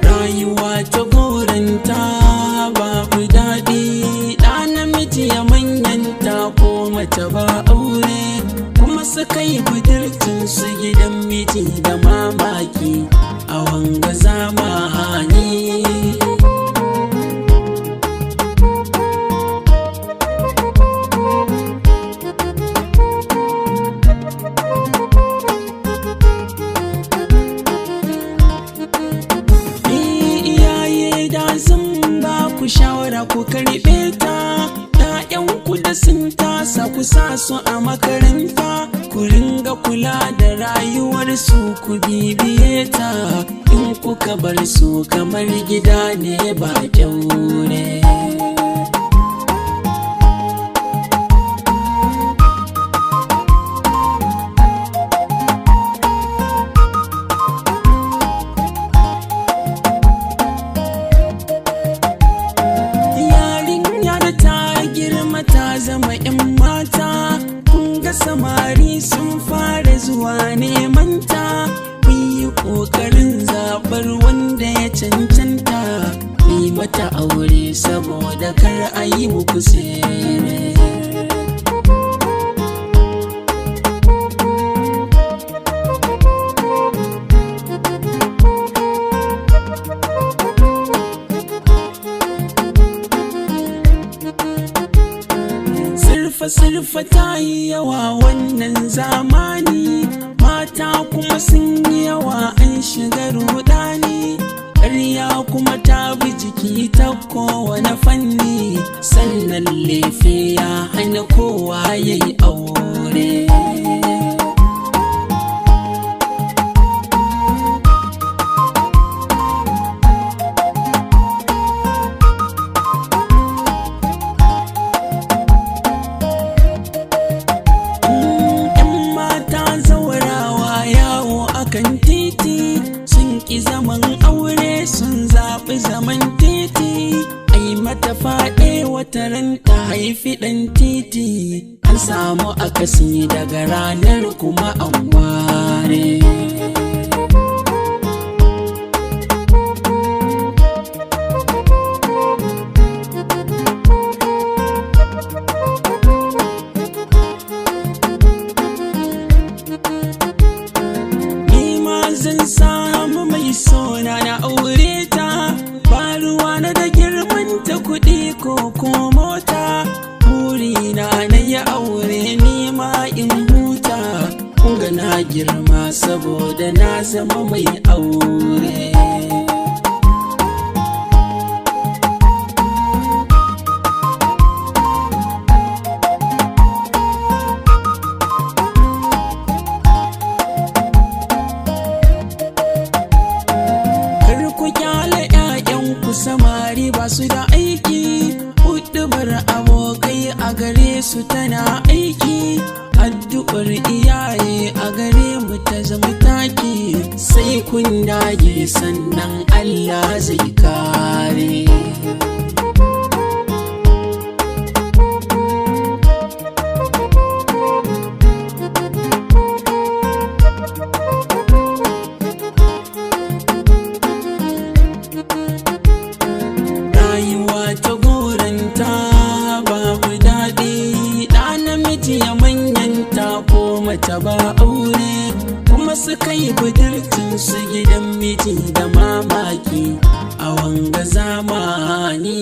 Rayuwa ta goranta babu daɗi, ɗa namiji ya manyanta ko mace ba aure, kuma su kai budurcin su gidan miji da mamaki a wanga zamani. Zan ba ku shawara ku karɓe ta, ‘ya'yanku da sun tasa ku sa su a makaranta, ku ringa kula da rayuwarsu ku bibiye ta, in kuka bar su kamar gida ne ba kyaure. Zama 'yan mata kun ga samari sun fara zuwa neman ta, kun yi ƙoƙarin zaɓar wanda ya cancanta, yi mata aure saboda kar a yi muku sere. Sirfa ta yi yawa wannan zamani, mata kuma sun yi yawa an shiga rudani, ƙarya kuma ta bi jiki ta kowane fanni, sannan lefe ya hana kowa ya yi aure. Kan titi sun ƙi zaman aure, sun zaɓi zaman titi, ai mata faɗe wata ran ta haifi ɗan titi, an samu akasi daga ranar kuma an ware. Zan samu mai sona na aure ta, ba ruwa na da girmanta kuɗi ko mota, burina na yi aure nima in huta, kunga na girma saboda na zama mai aure. Samari ba su da aiki, huɗubar abokai a gare su tana aiki, addu'ar iyaye a gare mu ta zama taki, sai kun dage sannan Allah zai kare. Mace ba aure, kuma su kai budurcin su gidan miji da mamaki a wanga zamani.